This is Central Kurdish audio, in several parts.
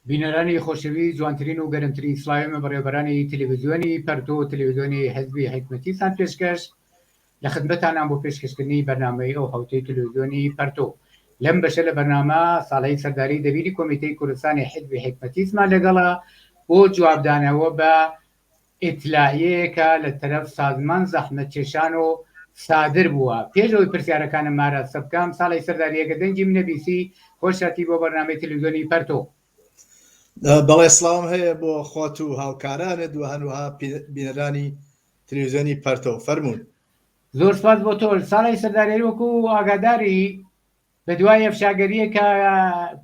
بینەرانی خۆشەوی جوانترین و گەرمترین سلاوێمە بەڕێوەبەرانی تەلەڤیزیۆنی پەرتۆ تەلەڤیزیۆنی حیزبی حکمەتیتان پێشکەش لە خزمەتتانان بۆ پێشکەشکردنی بەرنامەی ئەو هەوتەی تەلەڤیزیۆنی پەرتۆ لەم بەشە لە بەرنامە ساڵەی سەرداری دەبیری کۆمیتەی کوردستانی حیزبی حکمەتیزمان لەگەڵا بۆ جوابدانەوە بە ئیتلاعیەیەکە لە تەرەف سازمان زەحمەتکێشان و سادر بووە. پێشەوەی پرسیارەکانم مارە سەبکام ساڵی سەرداریەکە دەنگی منەبیسی خۆشەتی بۆ بەرنامەی تەلەڤیزیۆنی پەرتۆ. بەڵێ سڵام هەیە بۆ خۆت و هاوکارانت و هەروەها بینەرانی تەلەڤیزیۆنی پەرتۆ فەرموون. زۆر سپاس بۆ تۆ. ساڵی سەرداری وەکو ئاگاداری بە دوای ئەفشاگەریە کە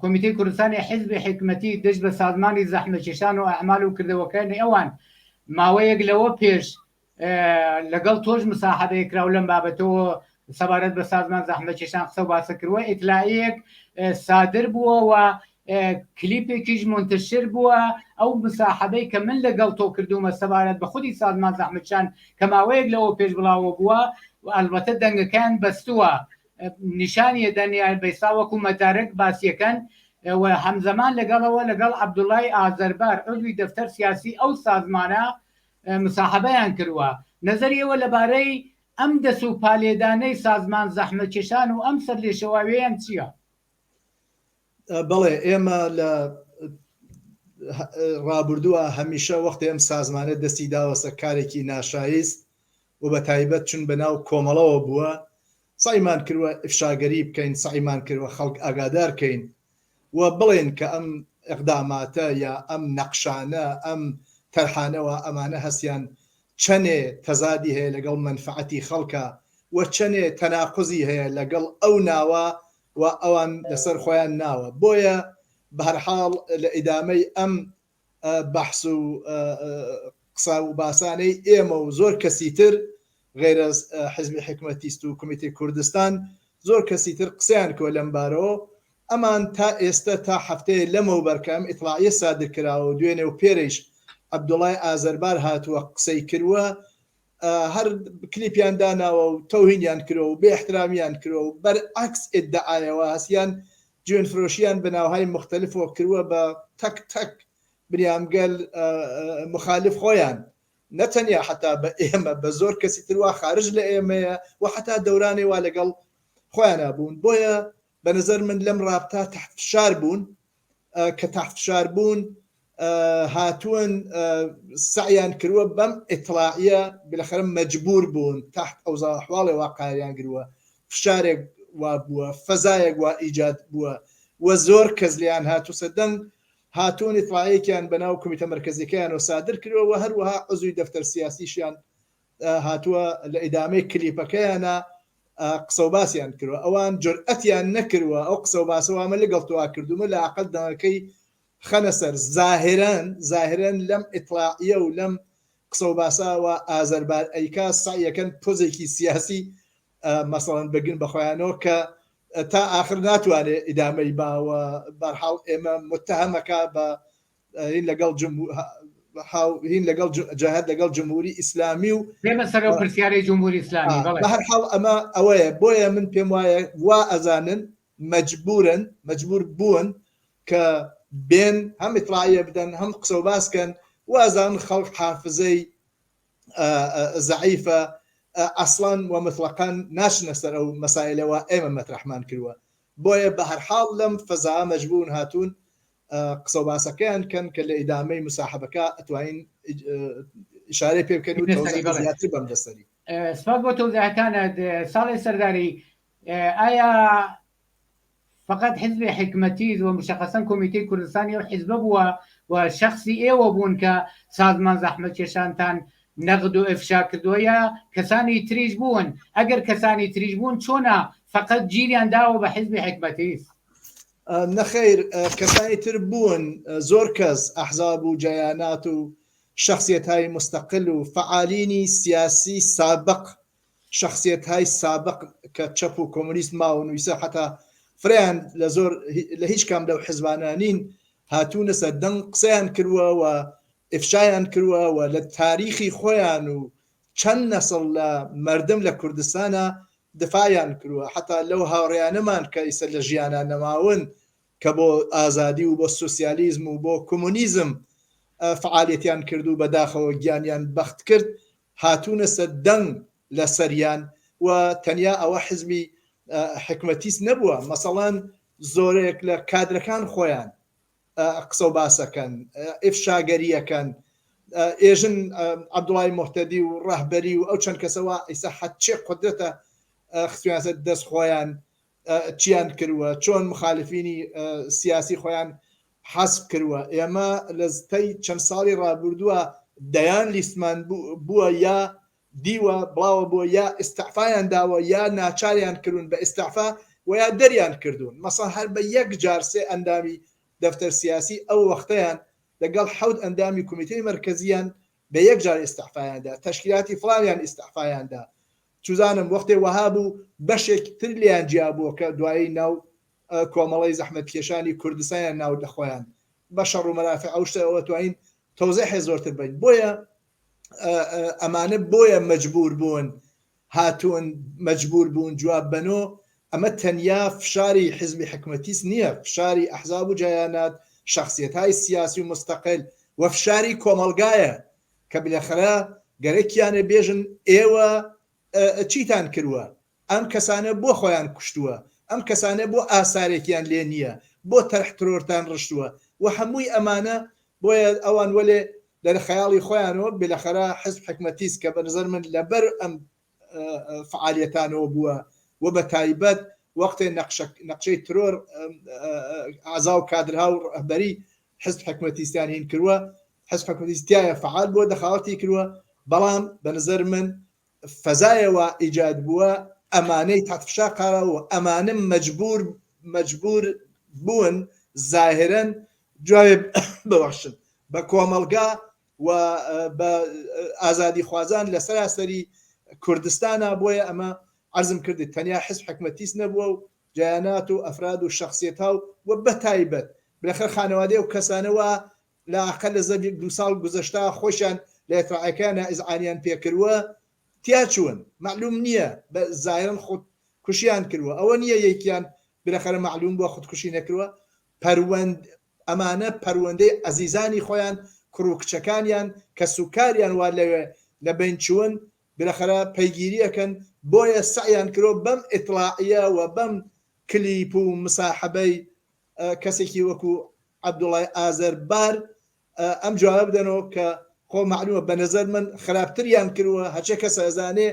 کۆمیتەی کوردستانی حیزبی حکمەتی دەست بە سازمانی زەحمەتکێشان و ئەعمال و کردەوەکانی ئەوان ماوەیەک لەوە پێش لەگەڵ تۆش مساحەبەیە کراو لەم بابەتەوە سەبارەت بە سازمان زەحمەتکێشان قسە و باسە کردووە. ئیتلاعیەک سادر بووە و کلیپێکیش منتشر بووە ئەو مساحەبەی کە من لەگەڵ تۆ کردومە سەبارەت بە خودی سازمان زەحمەتکێشان کە ماوەیەک لەوە پێش بڵاوە بووە و ئەلبەتە دەنگەکان بەستووە نیشانیە دەنیان بەیسا وەکو مەدارک باسیەکەن و هەمزەمان لەگەڵەوە لەگەڵ عەبدوڵای ئازەربار عضوی دەفتەر سیاسی ئەو سازمانە مساحەبەیان کردووە. نەزەریەوە لەبارەی ئەم دەست و پالێدانەی سازمان زەحمەتکێشان و ئەم سەر لێشەواویان چییە؟ بەڵێ ئێمە لە ڕابردووە هەمیشە وەختی ئەم سازمانە دەستی داوەسە کارێکی ناشایست و بە تایبەت چون بەناو کۆمەڵەوە بووە سعیمان کردوە ئفشاگەری بکەین، سعیمان کردوە خەڵک ئاگادارکەین و بڵێن کە ئەم ئەقداماتە یا ئەم نەقشانە ئەم تەرحانەوە ئەمانە هەستیان چەنێ تەزادی هەیە لەگەڵ منفعەتی خەڵکە و چەنێ تەناقوزی هەیە لەگەڵ ئەو ناوە و ئەوان لەسەر خۆیان ناوە. بۆیە بەهەرحاڵ لە ئیدامەی ئەم بەحس و قسە و باسانەی ئێمە و زۆر کەسی تر غیرە حیزبی حکمەتیست و کۆمیتەی کوردستان زۆر کەسی تر قسەیان کۆ لەم بارەوە ئەمان تا ئێستا تا هەفتەیە لەمەوبەرکەم ئیطلاعیە سادر کراوە و دوێنێ و پێرەیش عەبدوڵای ئازەربار هاتووە قسەی کردووە هەر کلیپیان داناوە و تەوهینیان کردەوە و بێ احترامیان کردەوە و بەرعەکس ئیدعایەوە هەستیان جوێنفرۆشیان بە ناوهای مختلفەوە کردووە بە تەک تەک بریامگەل مخالف خۆیان نەتەنیا حتا بە ئێمە بە زۆر کەسی تروا خارج لە ئێمەیە و حتا دەورانی وا لەگەڵ خۆیانە بوون. بۆیە بە نظر من لەم رابطە تحت فشار بوون کە تحت فشار بوون هاتوون سعیان کردووە بەم ئیطلاعیە بلەخەرە مەجبور بوون تحت ئەوزا ئەحواڵی واقعیان کردووە فشارێک وا بووە فەزایەک وا ئیجاد بووە و زۆر کەس لیان هاتوو سەردەنگ هاتوون ئیطلاعیەکیان بەناو کۆمیتە مەرکەزیەکەیان و سادر کردووە و هەروەها عضوی دەفتەر سیاسیشیان هاتووە لە ئیدامەی کلیپەکەیانە قسە و باسییان کردووە. ئەوان جورئەتیان نەکردووە ئەو قسە و باسەوامە لەگەڵ تۆوا کردومە لە عەقل دەنگەکەی خەنە سەر زاهرەن لەم ئیطلاعیە و لەم قسە و باساوە ئازەربار ئەیکا سعیەکەن پۆزێکی سیاسی مەسەڵەن بەگن بەخۆیانەوە کە تا آخر ناتوانێت ئیدامەی باوە. بەرحاڵ ئێمە متهمەکە بە هین لەگەڵ جەهەد لەگەڵ جمهوری ئیسلامی و ئێمە سەر پرسیارەی جمهوری ئیسلامی بەهەرحاڵ ئەمە ئەوەیە. بۆیە من پێم وایە وا ئەزانن مەجبور بوون کە بێن هەم ئیطلاعیە بدەن هەم قسە و باسکەن وازان خەڵک حافزەی زەعیفە ئەسڵان و مطلقاً ناشنە سەر ئەو مەسائلەوە ئێمە مەترەحمان کردووە. بۆیە بەهەرحاڵ لەم فەزا مەجبورن هاتوون قسە و باسەکەیان کەن کە لە ئیدامەی مساحەبەکە ئەتوانین ئیشارەی پێ بکەن و زیاتر بەم دەسەری. سپاس بۆ تەوزیعەکانت. ساڵی سەرداری ئایا فقط حزبی حکمەتیز و مشخصاً کۆمیتەی کوردستانی و حیزبە بووە و شخصی ئێوە بوون کە سازمان زەحمەتکێشانتان نەقد و ئفشا کردووە یا کەسانی تریش بوون؟ ئەگەر کەسانی تریش بوون چۆنە فقط گیریان داوە بە حزبی حکمەتیز؟ نەخەیر کەسانی تر بوون زۆر کەس ئەحزاب و جەیانات و شخصیەت‌های مستەقل و فعالینی سیاسی سابق شخصیەت‌های سابق کە چەپ و کۆمونیست ماون و ویسە حتا فریان لە هیچ کام لەو حیزبانانین هاتوونە سەر دەنگ قسەیان کردووە و ئفشایان کردووە و لە تاریخی خۆیان و چەند نەسڵ لە مردم لە کوردستانە دفاعیان کردووە. حتا لەو هاوڕێیانەمان کە ئیسە لە ژیانە نەماون کە بۆ ئازادی و بۆ سوسیالیزم و بۆ کۆمونیزم فعالیەتیان کرد و بەداخەوە گیانیان بەخت کرد هاتوونە سەر دەنگ لە سەریان و تەنیا ئەوە حزبی حکومەتیست نەبووە مەسەڵەن زۆرێک لە کادرەکان خۆیان قسە و باسەکەن ئفشاگەریەکەن ئێژن عەبدوڵای موحتەدی و ڕەهبەری و ئەو چەند کەسەوە ئیسا حەچێ قودرەتە خستویانسە دەست خۆیان چیان کردووە چۆن مخالفینی سیاسی خۆیان حەسب کردووە ئێمە لە تەی چەند ساڵی ڕابردووە دەیان لیستمان بووە یا دیوە بڵاوە بووە یا ئستعفایان داوە یا ناچاریان کردوون بە ئستعفا و یا دەریان کردوون مەسەڵ هەر بە یەک جار سێ ئەندامی دەفتەر سیاسی ئەو وەختەیان لەگەڵ حەوت ئەندامی کۆمیتەی مەرکەزیان بە یەک جار ئستعفایاندا تەشکیلاتی فڵانیان ئستعفایاندا چوزانم وەختێ وەها بوو بەشێک تر لیان جیابووە کە دوایی ناو کۆمەڵی زەحمەتکێشانی کوردستانیان ناو لە خۆیان بە شەڕ و مەرافع ئەو شتەوە توانین تەوزیحی زۆرتر بین بۆیە ئەمانە بۆیە مەجبور بوون هاتوون مەجبور بوون جواب بنۆ ئەمە تەنیا فشاری حزبی حکومەتیست نییە فشاری ئەحزاب و جەیانات شخصیەت‌های سیاسی و مستەقل و فشاری کۆمەلگایە کە بلەخەرە گەرەکیانە بێژن ئێوە چیتان کردووە ئەم کەسانە بۆ خۆیان کوشتووە ئەم کەسانە بۆ ئاسارێکیان لێ نییە بۆ تەرحترۆرتان ڕشتووە و هەمووی ئەمانە بۆیە ئەوان وەلێ لە خەیاڵی خۆیانەوە بلەخەرە حزب حکومەتیست کە بەنظر من لەبەر ئەم فعالیەتانەوە بووە و بە تایبەت وەختێ نەقشەی ترۆر ئازا و کادرها و ڕەهبەری حزب حکومەتیستیان هین کردووە حزب حکومەتیستیایە فعال بۆ دەخاوەتی کردووە بەڵام بەنظر من فەزایەوە ئیجاد بووە ئەمانەی تاتفشا قاراوە ئەمانە مەجبور بوون زاهرەن جواب ببەخشن بە کۆمەلگا و بە ئازادی خوازان لە سەراسەری کوردستانە بۆیە ئەمە عەرزم کردی تەنیا حزب حکومەتیست نەبووە و جەیانات و ئەفراد و شەخسیەت‌ها و بەتایبەت بلەخەر خانەوادەی و کەسانەوە لە عەقەل لە زەوی دو ساڵ گوزەشتا خۆشیان لە ئێتراعەکانە ئیزعانیان پێکردووە تیاچوون معلوم نییە بە زایرن خۆت کوشیان کردووە ئەوە نییە یەکیان بلەخەرە معلوم بووە خودکوشی نەکردووە ئەمانە پەروەندەی ئەزیزانی خۆیان کوڕ و کچەکانیان کە سوکاریان وا لەوێ لە بین چوون بلەخەرە پەیگیریەکەن بۆیە سعیان کردۆ بەم ئیطلاعیە و بەم کلیپ و مساحبەی کەسێکی وەکو عەبدوڵای ئازەربار ئەم جواب بدەنەوە کە خۆ معلومە بە نەزەر من خراپتریان کردووە هەرچە کەس ئەزانێ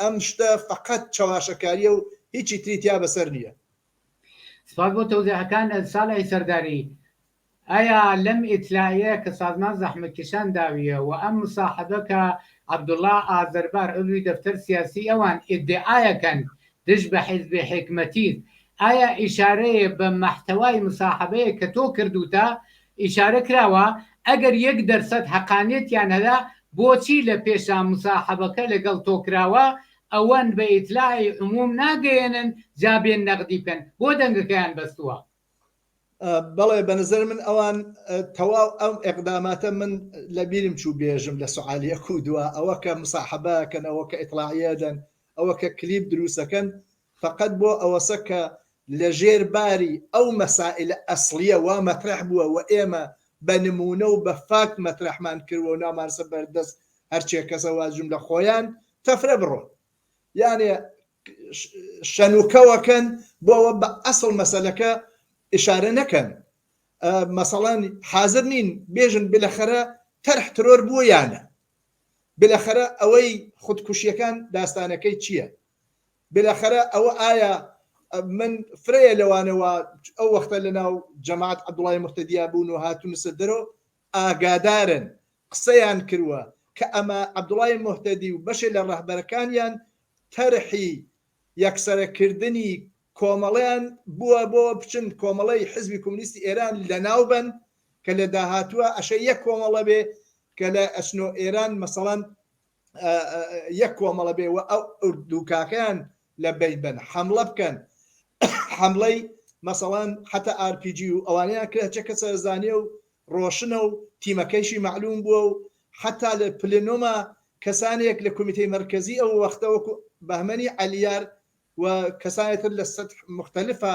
ئەم شتە فەقەت چاواشەکاریە و هیچی تریتیا بەسەر نییە. سپاس بۆ تەوزیحەکان ساڵی سەرداری ئایا لەم ئیتلایە کە سازمان زەحمەتکێشان داویە و ئەم مساحبە کە عەبدوڵا ئازەربار ئەوی دەفتەر سیاسی ئەوان ئیدعایەکەن دژ بە حیزبی حکومەتیست ئایا ئیشارەیە بە مەحتەوای مساحبەیە کە تۆ کردوتە ئیشارە کراوە ئەگەر 1% حەقانیەتیان هەدا بۆچی لە پێشان مساحبەکە لەگەڵ تۆکراوە ئەوەن بە ئیتلاعی عموم ناگەێنن جابێن نەقدی بکەن بۆ دەنگەکەیان بەستووە؟ بەڵێ بەنظر من ئەوان تەواو ئەم ئەقداماتە من لە بیرم چوو بێژم لە سوعالیە کودووە ئەوە کە مساحبەکەن ئەوە کە ئیطلاعیەدەن ئەوە کە کلیپ دروستەکەن فقط بۆ ئەوەسە کە لە ژێر باری ئەو مەسائلە ئەسڵیە وا مەطرح بووە و ئێمە بە نمونە و بە فاکت مەطرحمان کردووە و نامانسە بەردەست هەرچێ کەسە واجم لە خۆیان تەفرە بڕۆ یعنی شەنوکەوەکەن بۆەوە بە ئەسڵ مەسەلەکە ئشارە نەکەن مەسەڵەن حاضر نین بێژن بلەخەرە تەرح ترۆر بووە یانە بلەخەرە ئەوەی خودکوشیەکان داستانەکەی چییە بلەخەرە ئەوە ئایا من فرەیە لەوانەوە ئەو وەختە لەناو جەماعەت عەبدوڵای موحتەدیا بوون و هاتوونە سەر دەرەوە ئاگادارن قسەیان کردووە کە ئەمە عەبدوڵای موحتەدی و بەشێ لە ڕەهبەرەکانیان تەرحی یەکسەرەکردنی کۆمەڵیان بووە بۆ بچن کۆمەڵی حزبی کۆمونیستی ئێران لە ناوبەن کە لە داهاتووە ئەشە یەک کۆمەڵە بێ کە لە ئەچنۆ ئێران مەسەڵەن یەک کۆمەڵە بێ و ئەو دووکاکەیان لە بین بن حەملە بکەن حەملەی مەسەڵەن حتا RPG و ئەوانەیان کرد هەرچە کەسە زانیە و ڕۆشنە و تیمەکەیشی معلوم بووە و حتا لە پلێنۆما کەسانێک لە کۆمیتەی مەرکەزی ئەو وەختە وەکو بەهمەنی عەلیار و کەسانێتر لە سەد مختلفە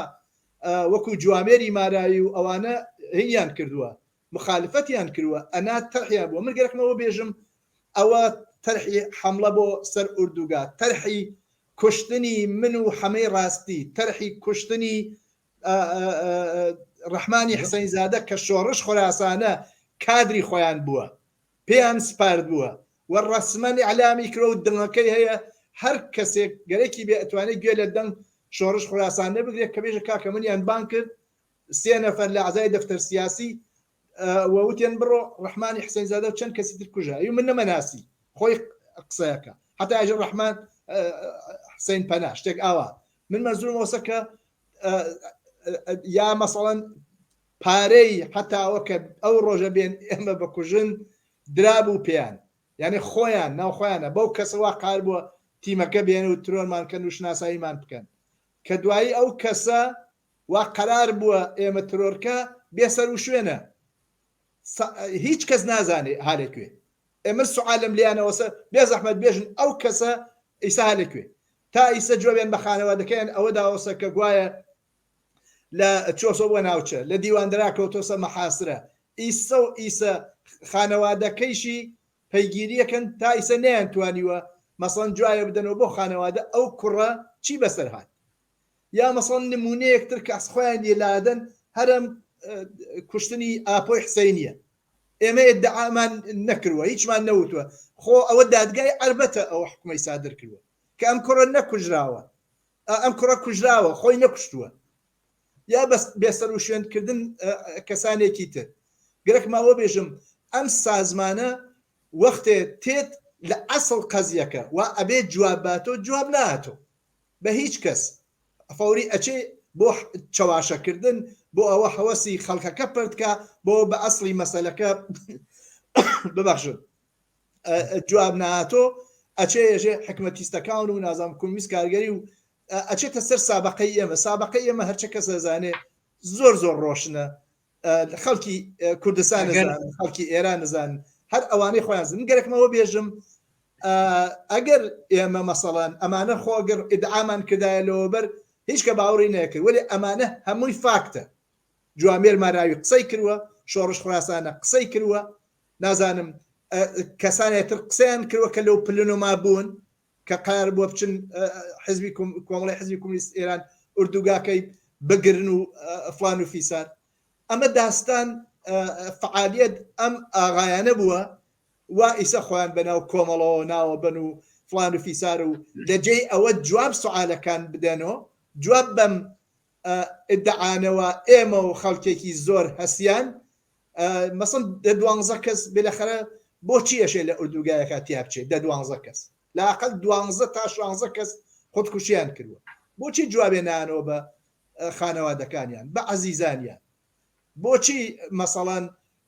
وەکو جوامێری ماراوی و ئەوانە هیان کردووە مخالفتیان کردووە ئەنا تەرحیان بووە من گەرەکمەوە بێژم ئەوە تەرحی حملە بۆ سەر ئوردوگا تەرحی کوشتنی من و حەمەی ڕاستی تەرحی کوشتنی ڕەحمانی حسەین زادە کە شۆڕش خۆراسانە کادری خۆیان بووە پێیان سپارد بووە و ڕەسمەنی علامی کرۆ و دڵەکەی هەیە هەر کەسێک گەرەکی بێ ئەتوانێت گوێ لە دەنگ شۆڕش خۆراسان نەبگرێت کە بێژە کاکە منیان بان کرد 3 نەفەر لە عەزای دەفتەر سیاسی وەوتێن بڕۆ ڕەحمانی حسەین زادە و چەند کەسی تر کوژە ئەو من نەمەناسی خۆی قسەیەکە حتا ئاژە ڕەحمان حسەین پەنا شتێک ئاوا من مەزوم وەسە کە یا مەسەڵەن پارەی حتاوە کە ئەو ڕۆژە بێن ئێمە بەکوژن درابوو پێیان یعنی خۆیان ناوخۆیانە بەو کەسەوە قار بووە تیمەکە بێن و ترۆرمانکەن و شناساییمان بکەن کە دوایی ئەو کەسە وا قەرار بووە ئێمە ترۆرکە بێسەر و شوێنە هیچ کەس نازانێ هالێکوێ ئێمە سوعالم لیانەوەسە بێ زەحمەت بێژن ئەو کەسە ئیسا هالێکوێ تا ئیسە جوێبێن بە خانەوادەکەیان ئەوە داوەسە کە گوایە لە چۆسۆ بۆ ناوچە لە دیواندرا کەوتۆسە مەحاسرە ئیسە و ئیسە خانەوادەکەیشی پەیگیریەکەن تا ئیسە نەیانتوانیوە مەسەڵەن جوایە بدەنەوە بۆ خانەوادە ئەو کوڕە چی بەسەر هات یا مەسەڵەن نمونەیەکتر کە خۆیان لێلادەن هەرم کوشتنی ئاپۆی حسەینیە ئێمە ئێدعامان نەکردووە هیچمان نەوتووە خۆ ئەوە دادگای ئەربەتە ئەو حکومەی سادر کردووە کە ئەم کوڕە نەکوژراوە ئەم کوڕە کوژراوە خۆی نەکوشتووە یا بەس بێسەر و شوێنکردن کەسانێکی تر گرەکماوە بێژم ئەم سازمانە وەختێ تێت لە ئەسڵ قەزیەکە و ئەبێت جواباتۆ جواب نهاتۆ بە هیچ کەس فەوری ئەچێ بۆ چەواشەکردن بۆ ئەوە هەوەسی خەڵکەکە پردکە بۆ بە ئەسڵی مەسەلەکە ببەخشن جواب نهاتۆ ئەچێ ێژێ حکمەتیستەکان و نازام کۆمیس کارگەری و ئەچێتە سەر سابقەی ئێمە هەرچە کەس دەزانێ زۆر ڕۆشنە خەڵکی کوردستان خەڵکی ئێران نزان هەر ئەوانەی خۆیان زن گەرەکمەوە بێژم ئەگەر ئێمە مەسەڵەن ئەمانە خۆگەر ئیدعامان کردایە لەوەبەر هیچ کە باوەڕی نەکرد وەلی ئەمانە هەمووی فاکتە جوامێر ماراوی قسەی کردووە شۆڕش خوراسانە قسەی کردووە نازانم کەسانێتتر قسەیان کردووە کە لەو پلنۆما بوون کە قار بۆ بچن حزبی کۆمەڵی حزبی کۆمونیست ئێران ئوردوگاکەی بگرن و فلان و فیسار ئەمە داستان فعالیت ئەم ئاغایانە بووە وا ئیسە خۆیان بەناو کۆمەڵەوە ناوە بن و فلان و فیسار و لەجێی ئەوە جواب سوعالەکان بدەنەوە جواب بەم ئدعانەوە ئێمە و خەڵکێکی زۆر هەسیان مەسن 12 کەس بێلەخەرە بۆچی ئەشێ لە ئوردوگایەکە تیا بچێت 12 کەس لاقل 12 تا 16 کەس خودکوشیان کردووە بۆچی جوابێ نانەوە بە خانەوادەکانیان بە عەزیزانیان بۆچی مەسەڵەن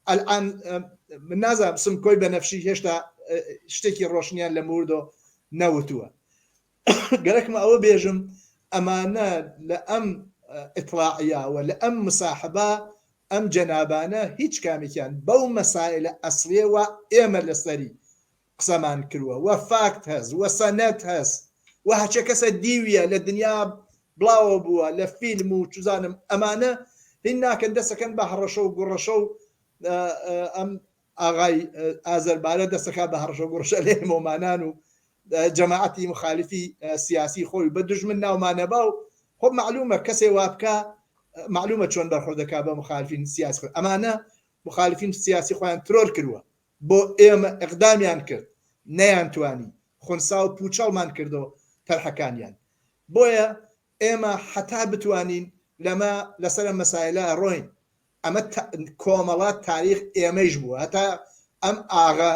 ئەلعان من نازانم سم کۆی بەنەفشی هێشتا شتێکی ڕۆشنیان لە موردۆ نەوتووە گەرەکمە ئەوە بێژم ئەمانە لە ئەم ئیطلاعیاوە لە ئەم مساحبە ئەم جەنابانە هیچ کامێکیان بەو مەسائلە ئەسڵیەوە ئێمە لەسەری قسەمان کردووە وە فاکت هەست وە سەنەت هەست و هەچە کەسە دیویە لە دنیا بڵاوە بووە لە فیلم و چزانم ئەمانە هین ناکەن دەسەکەن بە هەڕەشە و گوڕەشە و ئەم ئاغای ئازەربارە دەسەکە بە هەڕەشە و گوڕەشە لێ مۆمانان و جەماعەتی مخالفی سیاسی خۆی بە دوژمن ناومانەبا و خۆ معلومە کەسێ وابکە معلومە چۆن بەرخۆردەکە بە مخالفین سیاسی خۆی ئەمانە مخالفین سیاسی خۆیان ترۆر کردووە بۆ ئێمە ئەقدامیان کرد نەیانتوانی خونسا و پوچەڵمان کردەوە تەرحەکانیان بۆیە ئێمە حتا بتوانین لەمە لەسەر مەسائلە ڕۆین ئەمە کۆمەڵات تاریخ ئێمەش بووە هەتا ئەم ئاغا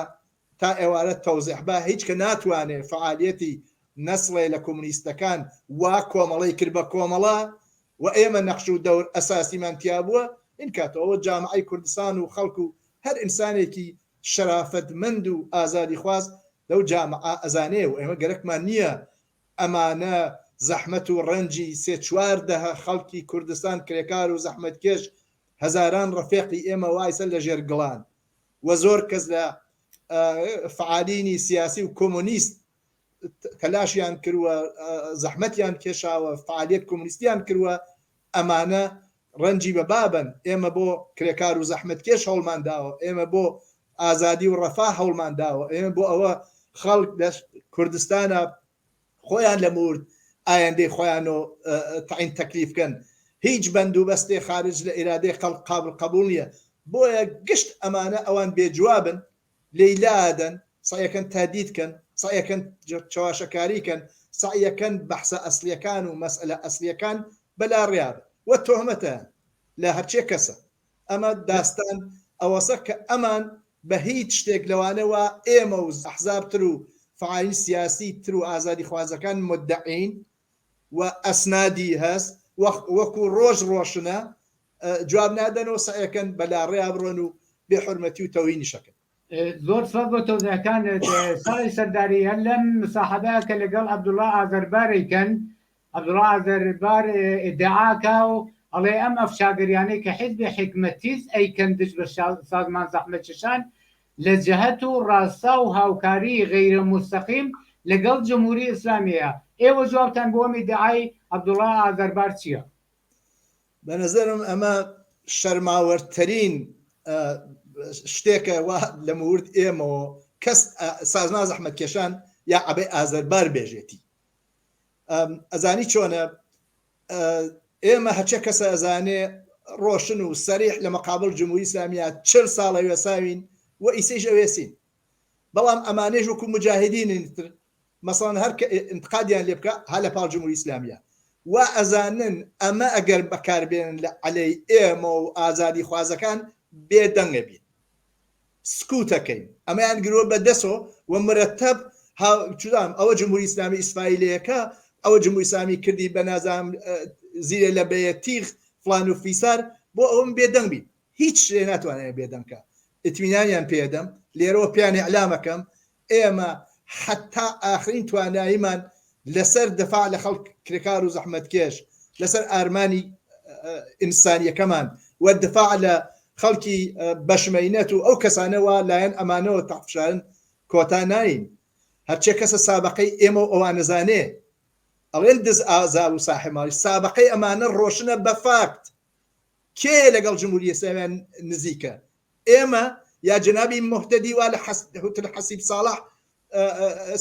تا ئێوارە تەوزیح بە هیچ کە ناتوانێت فعالیەتی نەسڵێ لە کۆمونیستەکان وا کۆمەڵی کرد بە کۆمەڵە و ئێمە نەخش و دەور ئەساسیمان تیا بووە این کاتەوە جامعەی کوردستان و خەڵک و هەر ئینسانێکی شەرافەتمەند و ئازادی خواست لەو جامعە ئەزانێ و ئێمە گەرەکمان نییە ئەمانە زەحمەت و ڕەنجی 3-4 خەڵکی کوردستان کرێکار و زەحمەتکێش هەزاران ڕەفێقی ئێمە وایسە لە ژێر گڵان و زۆر کەس لە فعالینی سیاسی و کۆمونیست تەلاشیان کردووە زەحمەتیان کێشاوە فعالیت کۆمونیستیان کردووە ئەمانە ڕەنجی بە بابن ئێمە بۆ کرێکار و زەحمەتکێش هەوڵمان داوە ئێمە بۆ ئازادی و ڕەفا هەوڵمان داوە ئێمە بۆ ئەوە خەڵک لە کوردستانە خۆیان لە مورد ئایندەی خۆیان و تعین تەکلیفکەن هیچ بەند و بەستێ خارج لە ئێرادەی خەڵک قابل قبول نییە بۆیە گشت ئەمانە ئەوان بێجوابن لەیلادەن سعیەکەن تادیدکەن سعیەکەن چاواشەکاریکەن سعیەکەن بەحسە ئەسلیەکان و مەسئلە ئەسلیەکان بەلا ڕیاب وە تۆهمەتە لە هەرچێ کەسە ئەمە داستان ئەوەسە کە ئەمان بە هیچ شتێک لەوانەوە ئێمە و ئەحزابتر و فعالی سیاسی تر و ئازادی خوازەکان مدعین و ئەسنادی هەست وەکو ڕۆژ ڕۆشنە جواب نادەنەوە سعیەکەن بەلا ڕێیا بڕۆن و بێحورمەتی و تەوهینی شەکەن زۆر سەد بۆ تۆزەکانت ساڵی سەرداری هەر لەم مساحەبەیە کە لەگەڵ عەبدوڵڵا ئازەربارێکن عەبدوڵڵا ئازەربار ئیدعاکا و ئەڵێ ئەم ئەفشاگریانەی کە حیزبی حکمەتیز ئەیکەن دژ بە سازمان زەحمەتکێشان لە جەهەت و ڕاستا و هاوکاری غەیرە مستەقیم لەگەڵ جمهوری ئیسلامیە ئێوە جوابتان بۆ ئەم ئیدعای عەبدوڵڵا ئازەربار چییە؟ بە نەزەرم ئەمە شەرماوەرترین شتێکە لە مورد ئێمەوە کەس سازمان زەحمەتکێشان یا عەبەی ئازەربار بێژێتی ئەزانی چۆنە ئێمە هەرچە کەسە ئەزانێ ڕۆشن و سەریح لە مەقابل جمهوری ئیسلامیە 40 ساڵە وێساوین و ئیسەیش ئەوێسین بەڵام ئەمانەش وەکو مجاهدینن تر مەسەڵەن هەر کە انتقادیان لێ بکە هە لە پاڵ جمهوری ئیسلامیە و ئەزانن ئەمە ئەگەر بەکاربێنن لە عەلەی ئێمە و ئازادی خوازەکان بێدەنگە بین سکوتەکەین ئەمەیان گرۆ بە دەسۆ و مرەتەب ئەوە جمهوری ئیسلامی ئیسرائیلەکە ئەوە جمهوری ئیسلامی کردی بە نازام زیرە لە بەیەتیغ فلان و فیسار بۆ ئەوم بێدەنگ بین هیچ شتێ ناتوانێت بێدەنگکە ئیتمینانیان پێدەم لێرەوە پیانی ئەعلامەکەم ئێمە حتا ئاخرین تواناییمان لەسەر دفاع لە خەڵک کرێکار و زەحمەتکێش لەسەر ئارمانی ئینسانیەکەمان و دفاع لە خەڵکی بەشمەینەت و ئەو کەسانەوە لایەن ئەمانەوە تەحفشارن کۆتا ناین هەرچێ کەسە سابقەی ئێمە و ئەوانەزانێ ئەڵێن دز ئازا و ساحێماڵی سابقەی ئەمانە ڕۆشنە بە فاکت کێ لەگەڵ جمهوری ئیسلامیان نزیکە ئێمە یا جنابی مهتەدی وا لە حەسیب ساڵح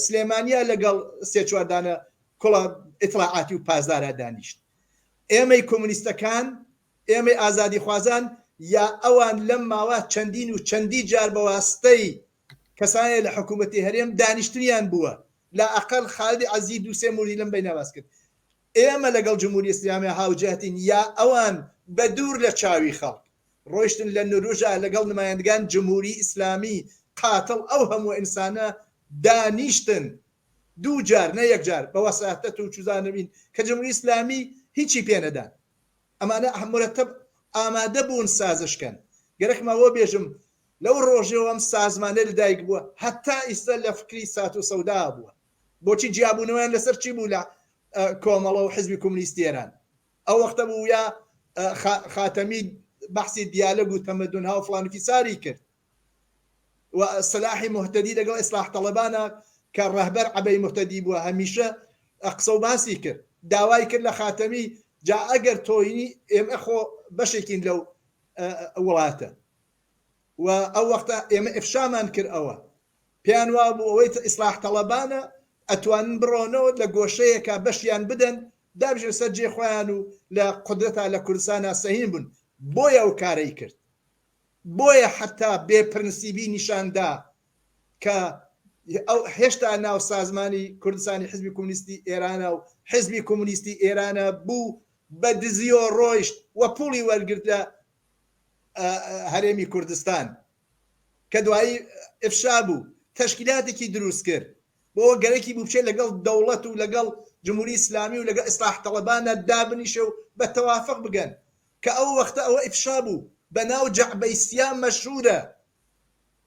سلێمانیا لەگەڵ سێ چواردانە کوڵە ئیطلاعاتی و پازدارە دانیشت ئێمەی کۆمونیستەکان ئێمەی ئازادی خوازان یا ئەوان لەم ماوە چەندین و چەندی جار بە واستەی کەسانێ لە حکوومەتی هەرێم دانیشتنیان بووە لا ئەقل خالدی عەزیز دو سێ موردی لەم بەینە باس کرد ئێمە لەگەڵ جمهوری ئیسلامی هاوجاتین یا ئەوان بە دوور لە چاوی خەڵک ڕۆیشتن لە نروژە لەگەڵ نمایەندگان جمهوری ئیسلامی قاتڵ ئەو هەموو ئینسانە دانیشتن دوو جار نە یەک جار بە وەساتەت و چوزانەبین کە جمهوری ئیسلامی هیچی پێنەدان ئەمانە مرەتەب ئامادە بوون سازشکەن گەرەکمەوە بێژم لەو ڕۆژەوە ئەم سازمانە لەدایک بووە هەتا ئیستا لە فکری سات و سەودا بووە بۆچی جیابوونەوەیان لەسەر چی بوو لە کۆمەڵە و حزبی کۆمونیستی ئێران ئەو وەختە بوو یا خاتەمی بەحسی دیالۆگ و تەمەدون ها و فڵانکی ساری کرد و سلاحی مهتەدی لەگەڵ ئیسلاح تەڵەبانە کە ڕەهبەر عەبەی مهتەدی بووە هەمیشە قسە و باسی کرد داوای کرد لە خاتەمی جا ئەگەر تۆینی ئێمە خۆ بەشێکین لەو وڵاتە و ئەو وەختە ئێمە ئفشامان کرد ئەوە پێیان وا بوو ئەوەی ئیسلاح تەڵەبانە ئەتوانن بڕۆنەوە لە گۆشەیەکە بەشیان بدەن دابژێ سەر جێ خۆیان و لە قودرەتا لە کوردستانە سەهین بوون بۆیە ئەو کارەی کرد بۆیە حتا بێپرنسیبی نیشاندا کە هێشتا ناو سازمانی کوردستانی حزبی کۆمونیستی ئێرانە و حزبی کۆمونیستی ئێرانە بوو بە دزیۆ ڕۆیشت و پوڵی وەرگرت لە هەرێمی کوردستان کە دوایی ئفشا بوو تەشکیلاتێکی دروست کرد بۆ گەرەکی بوو بچێت لەگەڵ دەوڵەت و لەگەڵ جمهوری ئیسلامی و لەگەڵ ئیسلاح تەڵەبانە دابنیشە و بە تەوافق بگەن کە ئەو وەختە ئەوە ئفشا بوو بە ناو جەعبەی سیام مەشهورە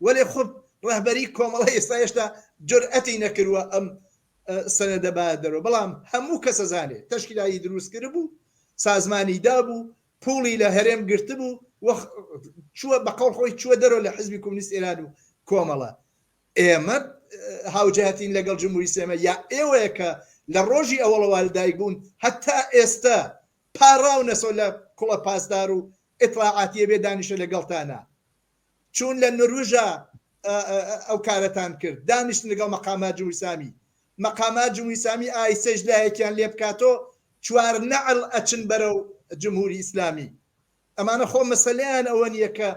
وەلێ خۆ ڕەهبەری کۆمەڵە ئێستا هێشتا جورئەتی نەکردووە ئەم سەنەدە بادەرەوە بەڵام هەموو کەسە زانێ تەشکیلاتی دروست کرد بوو سازمانی دابوو پوڵی لە هەرێم گرت بوو چووە بەقەڵ خۆی چووە دەرەوە لە حزبی کۆمونیست ئێران و کۆمەڵە ئێمە هاوجاتین لەگەڵ جمهوری ئیسلامی یا ئێوەیە کە لە ڕۆژی ئەوڵەوە لەدایک بوون هەتا ئێستا پاڕاو نەسۆ لە کوڵە پاسدار و ئیطلاعاتیە بێ دانیشە لەگەڵتانە چون لە نروژە ئەو کارەتان کرد دانیشتن لەگەڵ مەقامات جمهوری ئیسلامی مەقامات جمهوری ئیسلامی ئایسەش لایەکیان لێ بکاتۆ چوار نەعل ئەچن بەرەو جمهوری ئیسلامی ئەمانە خۆ مەسەلەیان ئەوە نییە کە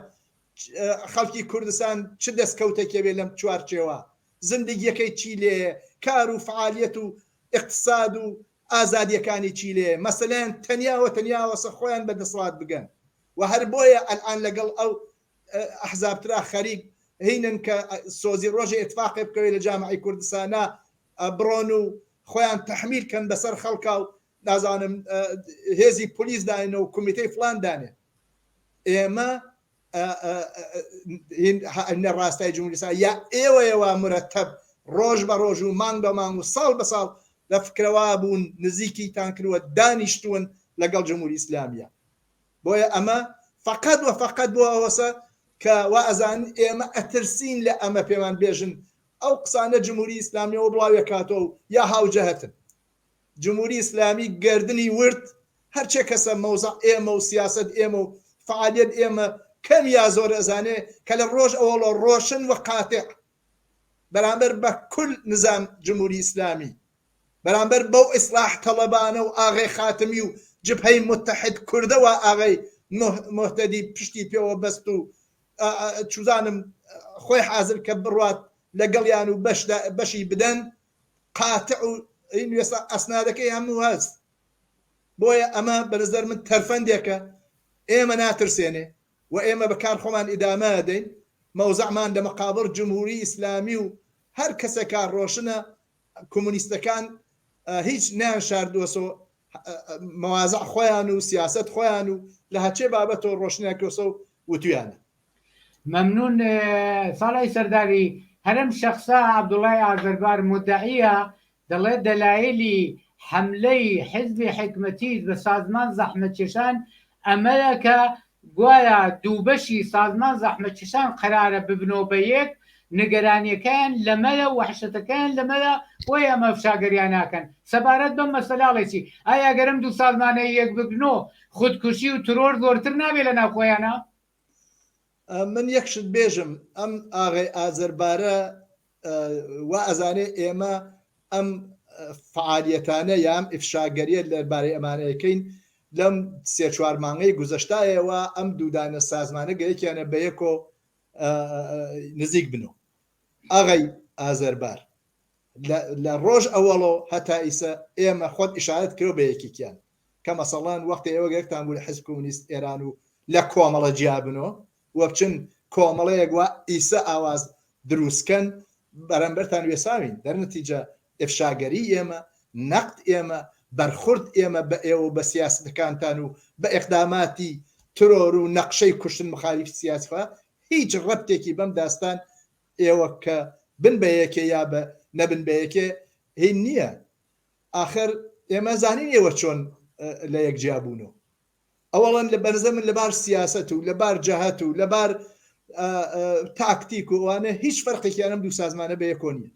خەڵکی کوردستان چ دەستکەوتێکە بێ لەم چوارچێوە زندگیەکەی چی لێ کار و فعالیەت و اقتصاد و ئازادیەکانی چی لێ مەسەلەیان تەنیاوەسە خۆیان بەدەسڵات بگەن و هەر بۆیە ئەلان لەگەڵ ئەو ئەحزابترا خەریک هینن کە سۆزی ڕۆژی ئێتفاقی بکەوێت لە جامعی کوردستانە بڕۆن و خۆیان تەحمیل کەن بەسەر خەڵکا و نازانم هێزی پلیس داینە و کمیتەی فلان دانێ ئێمە ڕاستای جمهوری ئیسلامی یا ئێوەیەوە مرەتەب ڕۆژ بە ڕۆژ و مانگ بە مانگ و ساڵ بە ساڵ لە فکرەوە بوون نزیکی تان کردووە دانیشتون لەگەڵ جمهوری ئیسلامیە بۆیە ئەمە فقط و فقط بۆ ئەوەسە کە وا ئەزان ئێمە ئەترسین لە ئەمە پێمان بێژن ئەو قسانە جمهوری ئیسلامیەوە بڵاوێ کاتەوە یا هاوجەهەتن جمهوری ئیسلامی گردنی ورد هەرچێ کەسە مەوزە ئێمە و سیاست ئێمە و فعالیت ئێمە کەم یا زۆر ئەزانێ کە لە ڕۆژ ئەوڵۆ ڕۆشن و قاتع بەرامبەر بە کل نظام جمهوری ئیسلامی بەرامبەر بەو ئیسلاح تەڵەبانە و ئاغای خاتمی و جبهەی متحد کوردەوە ئاغای مهتەدی پشتی پێوە بەست و چوزانم خۆی حازر کە بڕوات لەگەڵیان و بەشی بدەن قاتع و وێستا ئەسنادەکەی هەموو هەست بۆیە ئەمە بەنظر من تەرفەندێکە ئێمە ناترسێنێ و ئێمە بەکار خۆمان ئیدامە دەین مەوزەعمان لە مەقابڵ جمهوری ئیسلامی و هەر کەسە کار ڕۆشنە کۆمونیستەکان هیچ نیان شاردووەسۆ مەوازە خۆیان و سیاست خۆیان و لە هەچێ بابەتەوە ڕۆشنیاکەوسە و وتویانە ممنون ساڵی سەرداری هەرم شخصا عەبدوڵای ئازەربار مدعیە دەڵێت دەلایلی حملەی حزبی حکمەتی بە سازمان زەحمەتکێشان ئەمەیە کە گوایە دووبەشی سازمان زەحمەتکێشان قەرارە ببنەوە بە یەک نیگەرانیەکان لەمەیە و وحشەتەکان لەمەیە وەی ئەمە فشاگەریان ناکەن سەبارەت بەم مەسەلاڵێکی ئایا گەرم دوو سازمانەی یەک ببنەوە خودکوشی و ترۆر زۆرتر نابێت لە ناو خۆیانە من یەکشت بێژم ئەم ئاغای ئازەربارە وا ئەزانێ ئێمە ئەم فعالیەتانە یام ئفشاگەریە لەبارەی ئەمانەیەکەین لەم سێ چوار مانگەی گوزەشتایەوە ئەم دوودانە سازمانە گەیەکیانە بە یەکۆ نزیک بنەوە ئاغای ئازەربار لە ڕۆژ ئەوەڵۆ هەتا ئیسە ئێمە خۆت ئیشارەت کرد بە یەکێکیان کە مەسەڵان وەختی ئێوە گەرتان بوو لە حیزب کۆمونیست ئێران و لە کۆمەڵە جیابنەوە وە بچن کۆمەڵەیەک وە ئیسە ئاواز دروستکەن بەرەمبەرتان وێساوین دەرنەتیجە ئفشاگەری ئێمە نەقد ئێمە بەرخورد ئێمە بە ئێوە بە سیاستەکانتان و بە ئێقداماتی ترۆر و نەقشەی کوشتن مخالیف سیاسفە هیچ ڕەبتێکی بەم داستان ئێوە کە بن بە یەکێ یا بە نەبن بە یەکێ هین نییە ئاخر ئێمە زانین ئێوە چۆن لە یەکجیابوونەوە ئەوەڵەن لە بەرزە من لەبار سیاست و لەبار جەهەت و لەبار تاکتیک و ئەوانە هیچ فەرقێکیانم دوو سازمانە بە یەکۆ نیە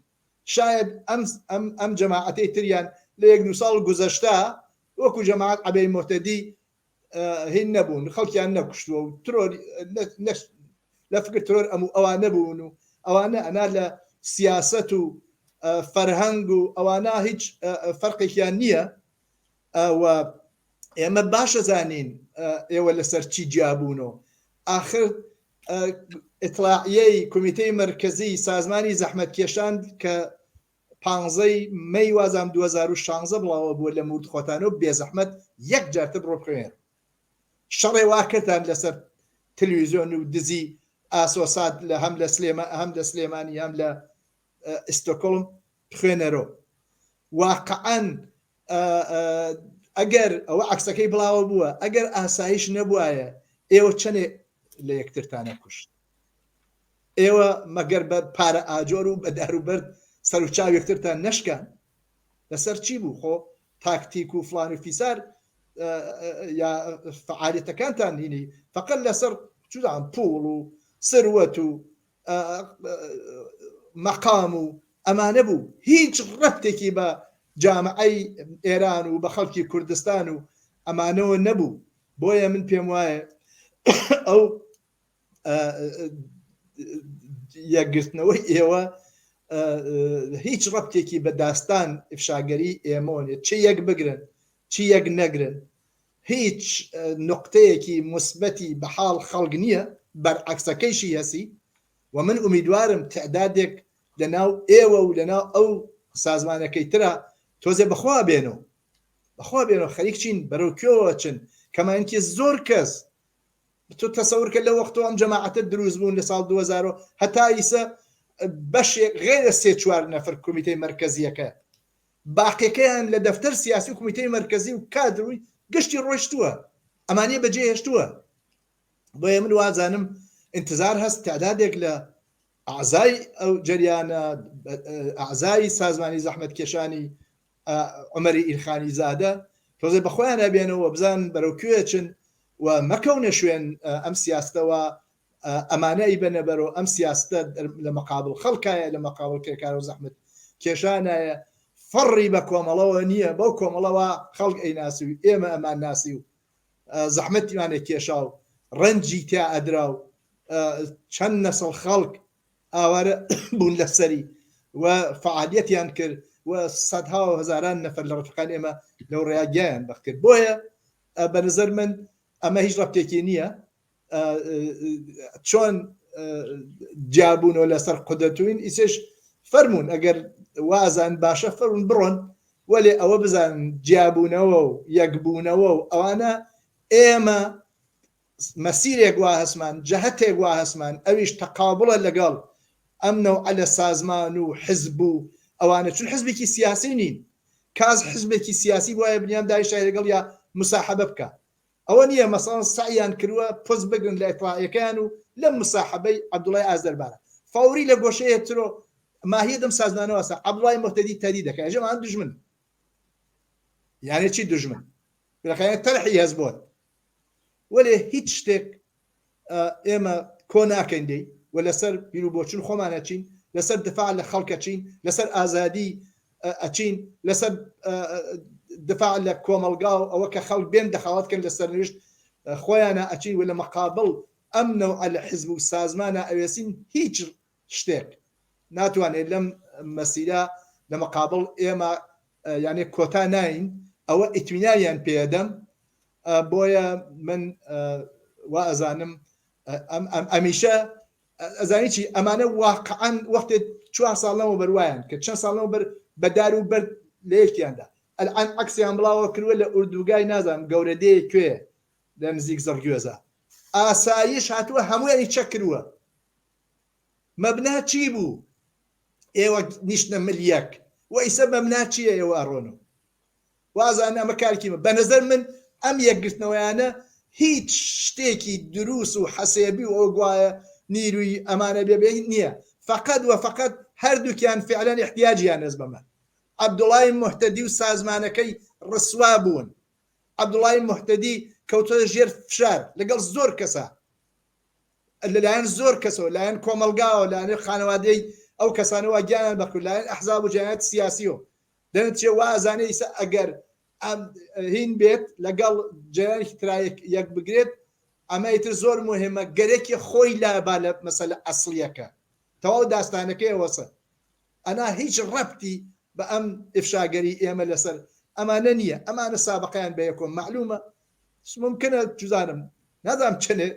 شاید ئەم جەماعەتەی تریان لە یەک دو ساڵ گوزەشتا وەکو جەماعەت عەبەی مۆتەدی هین نەبوون خەڵکیان نەکوشتووە و ترۆر لە فکر ترۆر ئەوان نەبوون و ئەوانە ئەنا لە سیاست و فەرهەنگ و ئەوانە هیچ فەرقێکیان نییە و ئێمە باشە زانین ئێوە لەسەر چی جیابوونەوە ئاخر ئیطلاعیەی کۆمیتەی مرکزی سازمانی زەحمەتکێشان کە 15 مەی وازام 2016 بڵاوە بووە لە مورد خۆتانە و بێزەحمەت یەک جارتر بڕۆ شەڕێ واکردان لەسەر تەلەڤیزیۆن و دزی ئاسۆسات لە هەم لە سلێمانی هەم لە ئستۆکۆڵم خوێنەرۆ واقعەن ئەگەر ئەوە عکسەکەی بڵاوە بووە ئەگەر ئاسایش نەبووایە ئێوە چەندێ لە یەکترتانە کوشت ئێوە مەگەر بە پارە ئاجۆر و بە داروبەرد سەر و چاو یەکترتان نەشکان لەسەر چی بوو خۆ تاکتیک و فلان و فیسار یا فعالیتەکانتان هینی فقط لەسەر چودان پوڵ و سروەت و مەقام و ئەمانە بوو هیچ ڕەبتێکی بە جامعەی ئێران و بە خەڵکی کوردستان و ئەمانەوە نەبوو بۆیە من پێم وایە ئەو یەکگرتنەوەی ئێوە هیچ ڕەبتێکی بە داستان ئفشاگەری ئێمە نیە چی یەک بگرن چی یەک نەگرن هیچ نقطەیەکی مثبەتی بەحاڵ خەڵک نییە بەرعەکسەکەیشی هەسی و من ئومیدوارم تعدادێک لەناو ئێوە و لەناو ئەو سازمانەکەی ترە تۆزێ بەخوا بێنەوە خەریک چین بەرەو کوێوە چن کەمانکی زۆر کەس تۆ تەسەورکە لە وەختەوە ئەم جەماعەتە دروست بوون لە ساڵ 2000 هەتا ئیسە بەشێک غێرە 3-4 نەفر کۆمیتەی مەرکەزیەکە باقیەکەیان لە دەفتەر سیاسی و کۆمیتەی مەرکەزی و کادروی گشتی ڕۆیشتووە ئەمانیە بەجێ هێشتووە بۆیە من وازانم انتظار هەست تعدادێک لە ئەعزای ئەو جەریانە ئەعزای سازمانی زەحمەتکێشانی عومەری ئیلخانی زادە تۆزێ بەخۆیان نابێنەوە بزان بەرەو کوێ چن و مەکەونە شوێن ئەم سیاستەوە ئەمانەی بنە بەرەوە ئەم سیاستە لە مەقابل خەڵکایە لە مەقابل کێکار و زەحمەت کێشانایە فەڕی بە کۆمەڵەوە نییە بەو کۆمەڵەوە خەڵک ئەیناسی و ئێمە ئەمان ناسی و زەحمەتیمانێ کێشا و ڕەنجی تا ئەدرا و چەند نەسڵ خەڵک ئاوارە بوون لەسەری و فعالیەتیان کرد و سەدها و هەزاران نەفەر لە ڕفقان ئێمە لەو ڕێگایان بەخکرد بۆیە بە نظر من ئەمە هیچ ڕەبتێکی نییە چۆن جابوونەوە لەسەر قودەتوین ئیسش فەرمونون ئەگەر وازان باشە فەرمون بڕۆن وەلێ ئەوە بزان جیابوونەوە و یەکبوونەوە و ئەوانە ئێمە مەسیرێک وا هەسمان جەهەتێک وا هەسمان ئەویش تەقابڵە لەگەڵ ئەم نەوعە لە سازمان و حزب و ئەوانە چون حزبێکی سیاسی نین کاز حزبێکی سیاسی وایە بنیام دایشای لەگەڵ یا مساحبە بکە ئەوە نییە مەسەڵەن سعیان کردووە پۆست بگرن لە ئیتڵاعیەکان و لەم مساحبەی عەبدوڵای ئازەربایجان فەوری لە گۆشەیە ترۆ ماهیە دەم سازمانەوەسا عەبدوڵای مۆحتەدی تەدید دەکات ژەمان دژمن یعنی چی دژمن لەخەیە تەرحی هەزبۆت وەلێ هیچ شتێک ئێمە کۆ ناکەین دەی و لەسەر بیر و بۆچون خۆمانە چین لەسەر دفاع لە خەڵکە چین لەسەر ئازادی ئەچین لەسەر دفاع لە کۆمەلگا و ئەوە کە خەڵک بێن دەخاوەتکەن لەسەر نوشت خۆیانە ئەچین و لە مەقابڵ ئەم نەوعە لە حیزب و سازمانە ئەوێسین هیچ شتێک ناتوانێت لەم مەسیرە لە مەقابڵ ئێمە یعنی کۆتا ناین ئەوە ئیتمینانیان پێدەم بۆیە من وا ئەزانم ئەمیشە ئەزانی چی ئەمانە واقعاً وەختێ 4 ساڵەوە بەروایان کە چەند ساڵەوە بەر بەدار و بەر لە یەکیاندا ئەلعان عەکسیان بڵاوە کردووە لە ئوردوگای نازانم گەورەدەیە کوێ لە نزیک زەرگوێزە ئاسایش هاتووە هەموویانی چەک کردووە مەبنا چی بوو ئێوە نیشتە ملیەک و ئیسە مەبنا چییە ئێوە ئەڕۆنەوە وازانە ئەمە کارکیمە بە نەزەر من ئەم یەکگرتنەوەیانە هیچ شتێکی دروست و حەسێبی و ئەو گوایە نیروی ئەمانە بێبێ نییە فقط و فقط هەردووکیان فعلەن احتیاجیان هەست بەمە عەبدوڵای مۆحتەدی و سازمانەکەی ڕسوا بوون عەبدوڵای مۆحتەدی کەوتە ژێر فشار لەگەڵ زۆر کەسە لەلایەن زۆر کەسەوە لایەن کۆمەلگاوە لایەن خانەوادەی ئەو کەسانەوە گیانیان بەکرد لایەن ئەحزاب و جەمعیەت سیاسیەوە دەنێت چێ وازانێ ئیسە ئەگەر هین بێت لەگەڵ جەیانێکی ترا یەک بگرێت ئەمە ئیتر زۆر مهمە گەرەکی خۆی لابا لە مەسەلە ئەسڵیەکە تەواو داستانەکەی وەسە ئەنا هیچ ڕەبتی بە ئەم ئفشاگەری ئێمە لەسەر ئەمانە نییە ئەمانە سابقەیان بە یەکۆم معلومە ممکنە جوزانم نازانم چنێ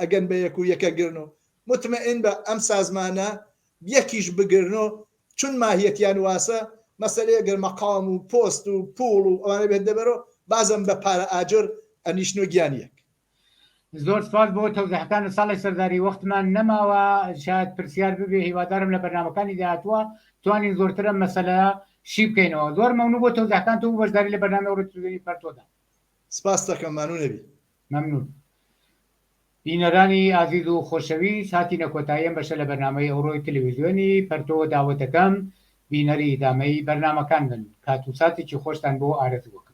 ئەگەن بە یەک و یەکە گرنەوە مطمئن بە ئەم سازمانە یەکیش بگرنەوە چون ماهیەتیان واسە مەسەلەیە گەر مەقام و پۆست و پوڵ و ئەوانە بێت دەبەرەوە بازم بە پارە ئاجر ئەنیشتنەوە گیانیەک زۆر سپاس بۆ تەوزیحەکان ساڵی سەرداری وەختمان نەماوە شاید پرسیار ببێ هیوادارم لە بەرنامەکانی داهاتوە توانین زۆرترە مەسەلە شی بکەینەوە زۆر مەمنوو بۆ تەوزیحەکان و بەشداری لە بەرنامە ڕێکخراوی پەرتۆدا سپاس دەکەم مانوو نەبی مەمنون بینەرانی ئازیز و خۆشەویست هاتینە کۆتاییەم بەشە لە بەرنامەی ئەوڕۆی تەلەڤیزیۆنی پەرتۆ داوەتەکەم بینەری ئیدامەی بەرنامەکان بن کات و ساتێکی خۆشتان بۆ ئارەزووەکەم